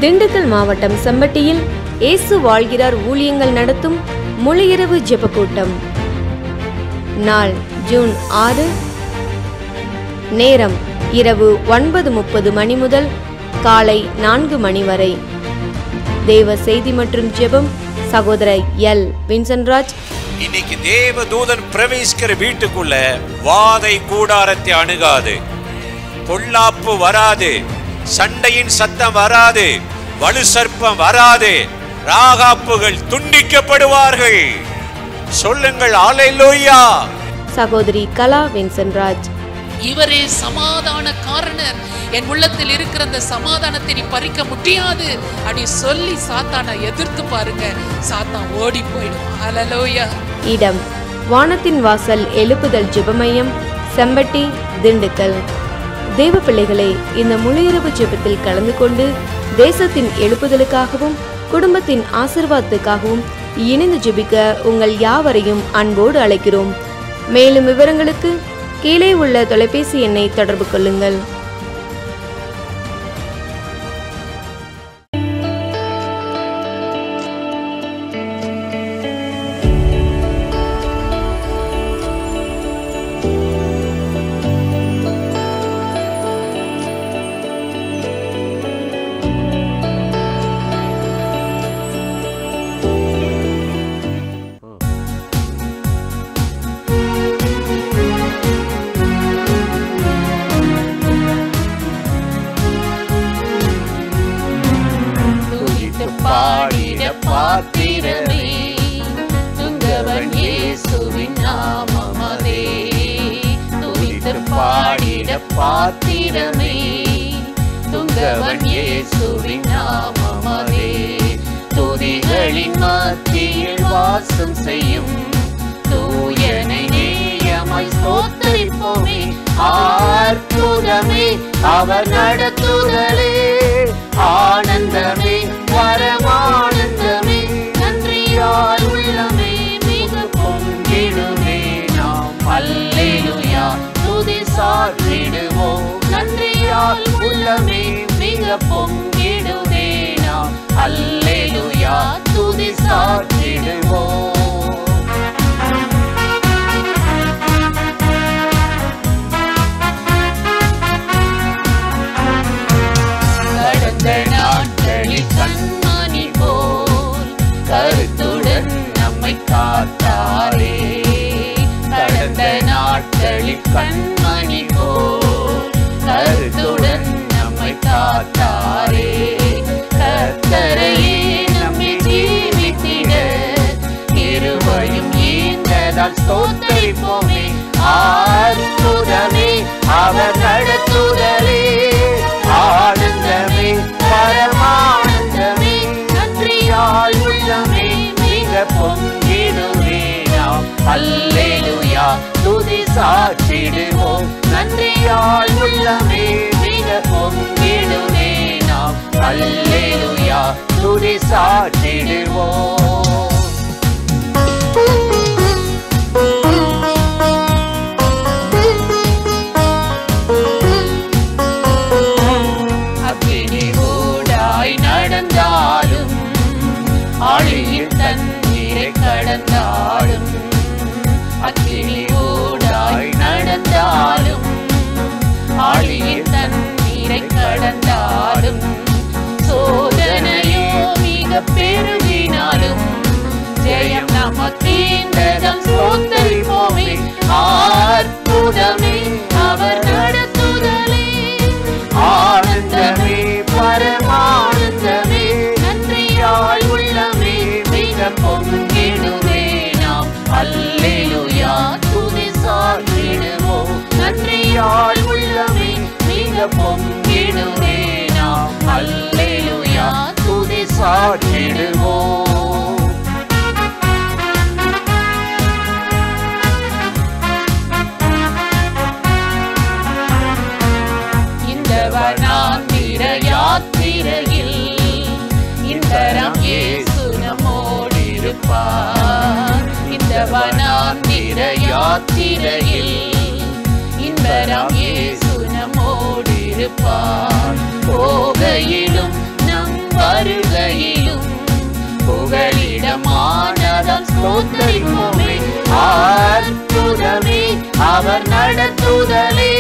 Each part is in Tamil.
திண்டுக்கல் மாவட்டம் செம்பட்டியில் இயேசு வாழ்கிறார் ஊழியங்கள் நடத்தும் முழுஇரவு ஜெப கூட்டம். நாள் ஜூன் 6. நேரம் இரவு 9:30 மணி முதல் காலை 4 மணி வரை. தேவ செய்தி மற்றும் ஜெபம் சகோதரர் எல் வின்சென்ட்ராஜ். இன்னைக்கு தேவ தூதன் பிரவேசிக்கிற வீட்டுக்குள்ள வாதை கூடாரத்தை அணுகாது, பொல்லாப்பு வராது, சண்டையின் சத்தம் வராது, வலு சர்ப்பம் வராது, ராகாப்புகள் துண்டிக்கப்படுவார்கள். சொல்லுங்கள் அல்லேலூயா. சகோதரி கலா வின்சென்ட்ராஜ். இவரே சமாதான காரணர், என் உள்ளத்தில் இருக்கிற அந்த சமாதானத்தை நீ பறிக்க முடியாது அப்படி சொல்லி சாத்தானை எதிர்த்து பாருங்க, சாத்தான் ஓடி போயிடும். அல்லேலூயா. இடம் வானத்தின் வாசல் எழுப்புதல் ஜெபமையம், செம்பட்டி, திண்டுக்கல். தேவ பிள்ளைகளே, இந்த முழுஇரவு ஜெபத்தில் கலந்து கொண்டு தேசத்தின் எழுப்புதலுக்காகவும் குடும்பத்தின் ஆசீர்வாதத்துக்காகவும் இணைந்து ஜெபிக்க உங்கள் யாவரையும் அன்போடு அழைக்கிறோம். மேலும் விவரங்களுக்கு கீழே உள்ள தொலைபேசி எண்ணை தொடர்பு கொள்ளுங்கள். பாடிட பாத்திரமே துங்கவன் இயேசுவின் நாமமதே. துதித்து பாடிட பாத்திரமே துங்கவன் இயேசுவின் நாமமதே. துதிகளின் மத்தியில் வாசம் செய்யும் தூயனை நேயமாய் ஸ்தோத்திரிப்போமே. அற்புதமே அவர் நடத்துதலே, ஆனந்தமே பரமானந்தமே. நன்றியால் உள்ளமே மிக பொங்கிடுமே நாம். அல்லேலூயா துதி சாற்றிடுவோம். நன்றியால் உள்ளமே மிக பொங்கிடுமே நாம். அல்லேலூயா துதி சாற்றிடுவோம். நாட்களில் கண்மணி போல் கருத்துடன் நம்மை காத்தாரே. கடந்த நாட்களில் கண்மணி போல் கருத்துடன் நம்மை காத்தாரே. கர்த்தரையே நம்மை ஜீவித்திட இருவையும் ஈந்ததால் ஸ்தோத்திரிப்போமே. அற்புதமே அவர் நடத்துதலே, ஆனந்தமே பரமானந்தமே. நன்றியால் உள்ளமே மிக பொங்கிடுமே நாம். அல்லேலூயா துதி சாற்றிடுவோம். நன்றியால் உள்ளமே மிக பொங்கிடுமே நாம். அல்லேலூயா துதி சாற்றிடுவோம். நடந்தாலும் ஆழியில் தண்ணீரை கடந்தாலும், அக்கினி ஊடாய் நடந்தாலும் ஆழியில் தண்ணீரை கடந்தாலும், சோதனையோ மிக பெருகினாலும் ஜெயம் நமக்கீந்ததம் ஸ்தோத்திரிப்போமே. அற்புதமே அவர் நடத்துதலே, ஆனந்தமே பரமானந்தமே. நன்றியால் உள்ளமே மிக பொங்கிடுமே நாம். அல்லேலூயா துதி சாற்றிடுவோம். நன்றியால் உள்ளமே மிக பொங்கிடுமே நாம். அல்லேலூயா துதி சாற்றிடுவோம். வனாந்திர யாத்திரையில் இன்பரம் இயேசு நம்மோடிருப்பார். இந்த வனாந்திர யாத்திரையில் இன்பரம் இயேசு நம்மோடிருப்பார். போகையிலும் நம் ஆறுதலே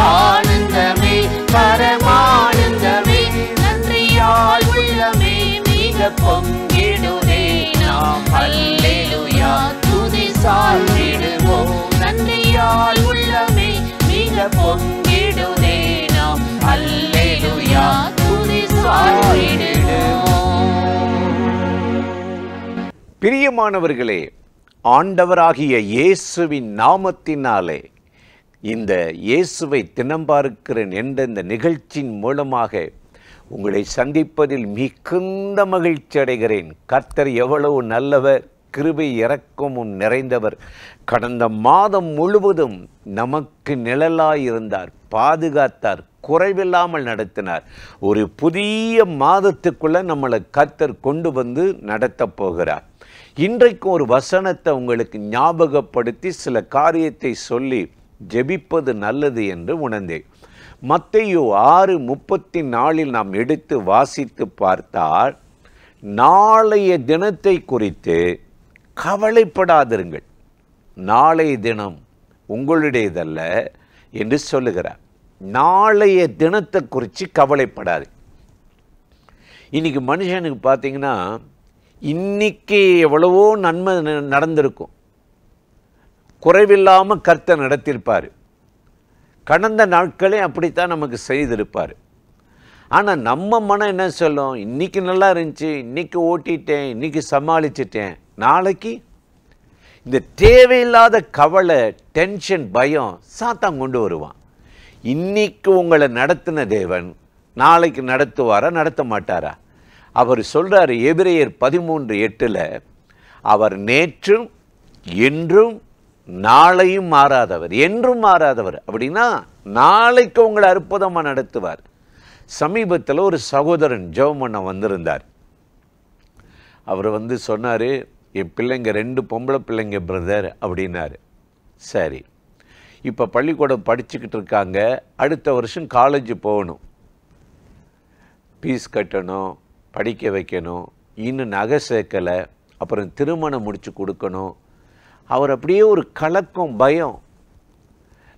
ஆனந்தமே பரமானந்தமே நன்றியால் உள்ளமே மிக பொங்கிடுதே நாம் அல்லேலூயா துதி சாற்றிடுவோம் நன்றியால் உள்ளமே மிக பொங்கிடுதே நாம் அல்லேலூயா துதி சாற்றிடுவோம். பிரியமானவர்களே, ஆண்டவராகிய இயேசுவின் நாமத்தினாலே இந்த இயேசுவை தினம் பார்க்கிறேன் என்ற இந்த நிகழ்ச்சியின் மூலமாக உங்களை சந்திப்பதில் மிகுந்த மகிழ்ச்சி அடைகிறேன். கர்த்தர் எவ்வளவு நல்லவர், கிருபை இரக்கமும் நிறைந்தவர். கடந்த மாதம் முழுவதும் நமக்கு நிழலாயிருந்தார், பாதுகாத்தார், குறைவில்லாமல் நடத்தினார். ஒரு புதிய மாதத்துக்குள்ள நம்மளை கர்த்தர் கொண்டு வந்து நடத்தப் போகிறார். இன்றைக்கு ஒரு வசனத்தை உங்களுக்கு ஞாபகப்படுத்தி சில காரியத்தை சொல்லி ஜெபிப்பது நல்லது என்று உணர்ந்தேன். மத்தேயு 6:34 நாம் எடுத்து வாசித்து பார்த்தால், நாளைய தினத்தை குறித்து கவலைப்படாதிருங்கள், நாளைய தினம் உங்களுடையதல்ல என்று சொல்லுகிறார். நாளைய தினத்தை குறித்து கவலைப்படாது. இன்னைக்கு மனுஷனுக்கு பார்த்தீங்கன்னா, இன்னைக்கு எவ்வளவோ நன்மை நடந்திருக்கும், குறைவில்லாமல் கர்த்தர் நடத்தியிருப்பார். கடந்த நாட்களே அப்படித்தான் நமக்கு செய்திருப்பார். ஆனால் நம்ம மனம் என்ன சொல்லும், இன்றைக்கி நல்லா இருந்துச்சு, இன்றைக்கி ஓட்டிட்டேன், இன்றைக்கி சமாளிச்சிட்டேன், நாளைக்கு இந்த தேவையில்லாத கவலை, டென்ஷன், பயம் சாத்தான் கொண்டு வருவான். இன்றைக்கி உங்களை நடத்தின தேவன் நாளைக்கு நடத்துவாரா, நடத்த மாட்டாரா? அவர் சொல்கிறார் எபிரேயர் 13:8, அவர் நேற்றும் என்றும் நாளையும் மாறாதவர், என்றும் மாறாதவர். அப்படின்னா நாளைக்கு உங்களை அற்புதமாக நடத்துவார். சமீபத்தில் ஒரு சகோதரன் ஜெபம் பண்ண வந்திருந்தார். அவர் சொன்னார், என் பிள்ளைங்க 2 பொம்பளை பிள்ளைங்க பிரதர் அப்படின்னாரு. சரி, இப்போ பள்ளிக்கூடம் படிச்சுக்கிட்டு இருக்காங்க, அடுத்த வருஷம் காலேஜ் போகணும், ஃபீஸ் கட்டணும், படிக்க வைக்கணும், இன்னும் நகை சேர்க்கலை, அப்புறம் திருமணம் முடித்து கொடுக்கணும். அவர் அப்படியே ஒரு கலக்கம், பயம்.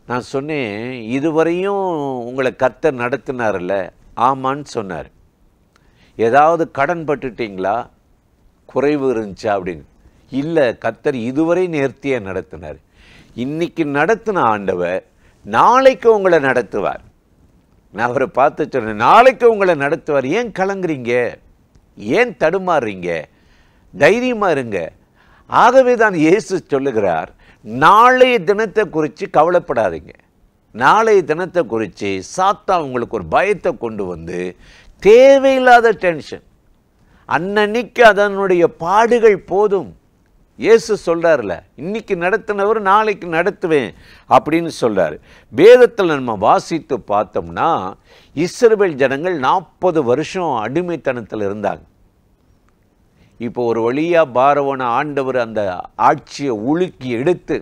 நான் சொன்னேன், இதுவரையும் உங்களை கர்த்தர் நடத்தினார்ல? ஆமான்னு சொன்னார். ஏதாவது கடன் பட்டுட்டிங்களா, குறைவு இருந்துச்சா அப்படின்னு? இல்லை, கர்த்தர் இதுவரை நேர்த்தியாக நடத்தினார். இன்னைக்கு நடத்தின ஆண்டவர் நாளைக்கு உங்களை நடத்துவார். நான் அவரை பார்த்து சொன்னேன், நாளைக்கு உங்களை நடத்துவார், ஏன் கலங்குறீங்க, ஏன் தடுமாறுறீங்க, தைரியமாக இருங்க. ஆகவே தான் இயேசு சொல்லுகிறார், நாளைய தினத்தை குறித்து கவலைப்படாதீங்க. நாளைய தினத்தை குறித்து சாத்தான் உங்களுக்கு ஒரு பயத்தை கொண்டு வந்து தேவையில்லாத டென்ஷன், அன்னன்னைக்கு அதனுடைய பாடுகள் போதும். இயேசு சொல்கிறார்ல, இன்னைக்கு நடத்தினவர் நாளைக்கு நடத்துவேன் அப்படின்னு சொல்கிறார். வேதத்தில் நம்ம வாசித்து பார்த்தோம்னா, இஸ்ரவேல் ஜனங்கள் 40 வருஷம் அடிமைத்தனத்தில் இருந்தாங்க. இப்போ ஒரு வழியாக பார்வோன ஆண்டவர் அந்த ஆட்சியை உலுக்கி எடுத்து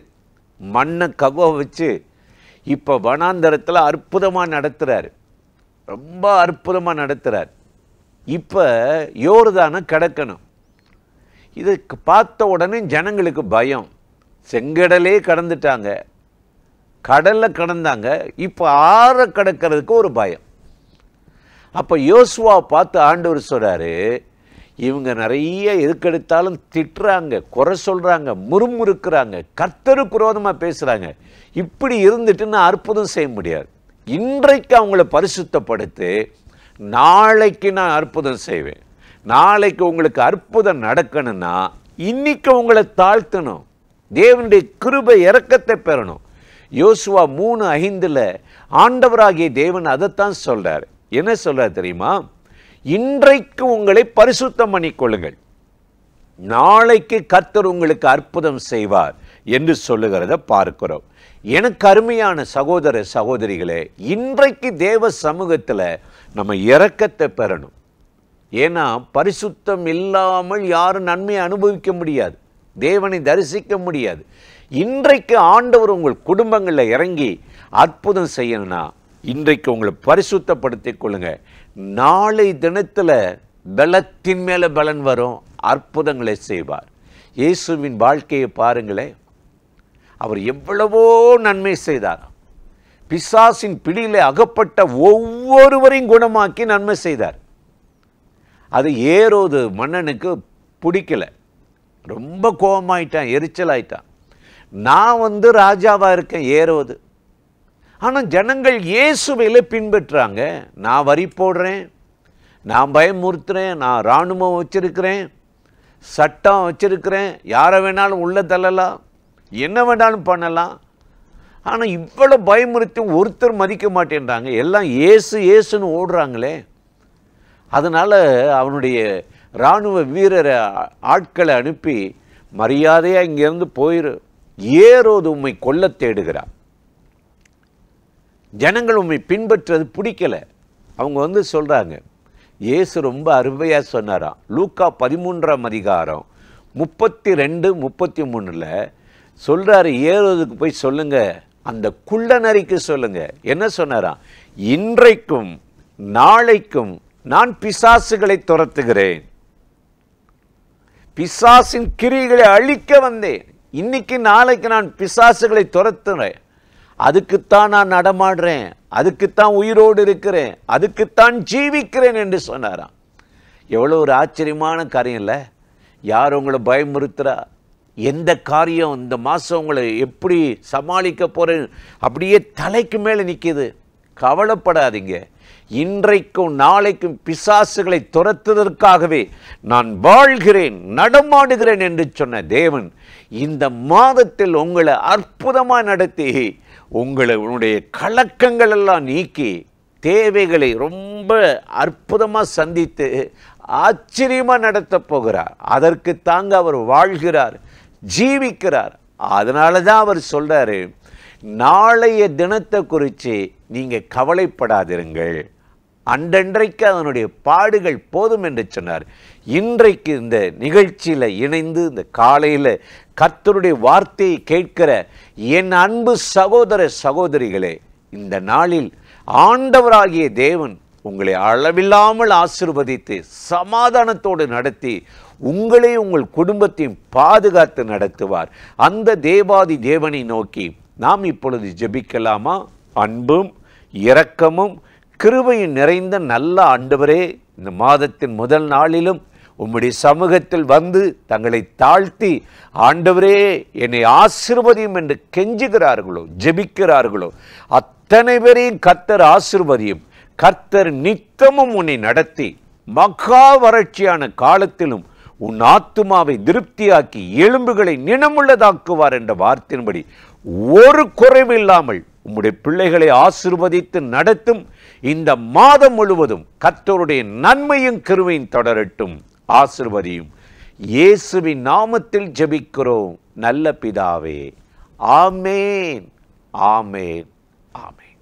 மண்ணை கவ வச்சு இப்போ வனாந்தரத்தில் அற்புதமாக நடத்துகிறார், ரொம்ப அற்புதமாக நடத்துகிறார். இப்போ யோர்தானை கடக்கணும். இதை பார்த்த உடனே ஜனங்களுக்கு பயம். செங்கடலே கடந்துட்டாங்க, கடலில் கடந்தாங்க, இப்போ ஆற கடக்கிறதுக்கு ஒரு பயம். அப்போ யோசுவா பார்த்து ஆண்டவர் சொல்கிறாரு, இவங்க நிறைய எதுக்கெடுத்தாலும் திட்டுறாங்க, குறை சொல்கிறாங்க, முறுமுறுக்கிறாங்க, கர்த்தருக்கு விரோதமாக பேசுகிறாங்க. இப்படி இருந்துட்டு நான் அற்புதம் செய்ய முடியாது. இன்றைக்கு அவங்கள பரிசுத்தப்படுத்தி நாளைக்கு நான் அற்புதம் செய்வேன். நாளைக்கு உங்களுக்கு அற்புதம் நடக்கணும்னா இன்னைக்கு உங்களை தாழ்த்தணும், தேவனுடைய கிருபை இரக்கத்தை பெறணும். யோசுவா 3:5 ஆண்டவராகிய தேவன் அதைத்தான் சொல்றார். என்ன சொல்றார் தெரியுமா? இன்றைக்கு உங்களை பரிசுத்தம் பண்ணிக்கொள்ளுங்கள், நாளைக்கு கர்த்தர் உங்களுக்கு அற்புதம் செய்வார் என்று சொல்லுகிறத பார்க்கிறோம். எனக்கு அருமையான சகோதர சகோதரிகளே, இன்றைக்கு தேவ சமூகத்தில் நம்ம இரக்கத்தை பெறணும். ஏன்னா பரிசுத்தம் இல்லாமல் யாரும் நன்மையை அனுபவிக்க முடியாது, தேவனை தரிசிக்க முடியாது. இன்றைக்கு ஆண்டவர் உங்கள் குடும்பங்களில் இறங்கி அற்புதம் செய்யணும்னா இன்றைக்கு உங்களை பரிசுத்தப்படுத்திக் கொள்ளுங்க. நாளை தினத்தில் பலத்தின் மேலே பலன் வரும், அற்புதங்களை செய்வார். இயேசுவின் வாழ்க்கையை பாருங்களேன், அவர் எவ்வளவோ நன்மை செய்தார். பிசாசின் பிடியிலே அகப்பட்ட ஒவ்வொருவரையும் குணமாக்கி நன்மை செய்தார். அது ஏரோது மன்னனுக்கு பிடிக்கல, ரொம்ப கோபமாயிட்டான், எரிச்சலாயிட்டான். நான் ராஜாவாக இருக்கேன் ஏரோது, ஆனால் ஜனங்கள் இயேசுவையில பின்பற்றாங்க. நான் வரி போடுறேன், நான் பயமுறுத்துறேன், நான் இராணுவம் வச்சிருக்கிறேன், சட்டம் வச்சிருக்கிறேன், யாரை வேணாலும் உள்ள தள்ளலாம், என்ன வேணாலும் பண்ணலாம். ஆனால் இவ்வளோ பயமுறுத்தி ஒருத்தர் மதிக்க மாட்டேன்றாங்க, எல்லாம் இயேசு இயேசுன்னு ஓடுறாங்களே. அதனால் அவனுடைய இராணுவ வீரரை ஆட்களை அனுப்பி மரியாதையாக இங்கேருந்து போயிரு, ஏரோது உம்மை கொல்ல தேடுகிறார், ஜனங்கள் உம்மை பின்பற்றது பிடிக்கல. அவங்க சொல்கிறாங்க, இயேசு ரொம்ப அருமையாக சொன்னாராம். லூக்கா 13ஆம் அதிகாரம் 32, 33 சொல்கிறாரு, ஏரோதுக்கு போய் சொல்லுங்க, அந்த குள்ள நரிக்கு சொல்லுங்க. என்ன சொன்னாராம்? இன்றைக்கும் நாளைக்கும் நான் பிசாசுகளை துரத்துகிறேன், பிசாசின் கிரிகளை அழிக்க வந்தேன், இன்னைக்கு நாளைக்கு நான் பிசாசுகளை துரத்துறேன், அதுக்குத்தான் நான் நடமாடுறேன், அதுக்குத்தான் உயிரோடு இருக்கிறேன், அதுக்குத்தான் ஜீவிக்கிறேன் என்று சொன்னாராம். எவ்வளோ ஒரு ஆச்சரியமான காரியம் இல்லை? யார் உங்களை பயமுறுத்துறா? எந்த காரியம் இந்த மாதம் உங்களை எப்படி சமாளிக்க போகிறேன் அப்படியே தலைக்கு மேலே நிற்கிது. கவலைப்படாதீங்க, இன்றைக்கும் நாளைக்கும் பிசாசுகளை துரத்துவதற்காகவே நான் வாழ்கிறேன், நடமாடுகிறேன் என்று சொன்ன தேவன் இந்த மாதத்தில் உங்களை அற்புதமாக நடத்தி உங்களுடைய கலக்கங்கள் எல்லாம் நீக்கி தேவைகளை ரொம்ப அற்புதமாக சந்தித்து ஆச்சரியமாக நடத்த போகிறார். அதற்கு தாங்க அவர் வாழ்கிறார், ஜீவிக்கிறார். அதனால தான் அவர் சொல்கிறாரு, நாளைய தினத்தை குறித்து நீங்கள் கவலைப்படாதிருங்கள், அன்றன்றைக்கு அதனுடைய பாடுகள் போதும் என்று சொன்னார். இன்றைக்கு இந்த நிகழ்ச்சியில் இணைந்து இந்த காலையில் கர்த்தருடைய வார்த்தையை கேட்கிற என் அன்பு சகோதர சகோதரிகளே, இந்த நாளில் ஆண்டவராகிய தேவன் உங்களை அளவில்லாமல் ஆசீர்வதித்து சமாதானத்தோடு நடத்தி உங்களை உங்கள் குடும்பத்தையும் பாதுகாத்து நடத்துவார். அந்த தேவாதி தேவனை நோக்கி நாம் இப்பொழுது ஜெபிக்கலாமா? அன்பும் இரக்கமும் கிருபையும் நிறைந்த நல்ல ஆண்டவரே, இந்த மாதத்தின் முதல் நாளிலும் உம்முடைய சமூகத்தில் வந்து தங்களை தாழ்த்தி, ஆண்டவரே என்னை ஆசீர்வதியும் என்று கெஞ்சுகிறார்களோ, ஜெபிக்கிறார்களோ, அத்தனை பேரையும் கர்த்தர் ஆசீர்வதியும். கர்த்தர் நித்தமும் உன்னை நடத்தி மகா வறட்சியான காலத்திலும் உன் ஆத்துமாவை திருப்தியாக்கி எலும்புகளை நினமுள்ளதாக்குவார் என்ற வார்த்தையின்படி ஒரு குறைவில்லாமல் உம்முடைய பிள்ளைகளை ஆசீர்வதித்து நடத்தும். இந்த மாதம் முழுவதும் கர்த்தருடைய நன்மையும் கிருபையும் தொடரட்டும். ஆசீர்வதியும். இயேசுவின் நாமத்தில் ஜெபிக்கிறோம் நல்ல பிதாவே. ஆமேன், ஆமேன், ஆமேன்.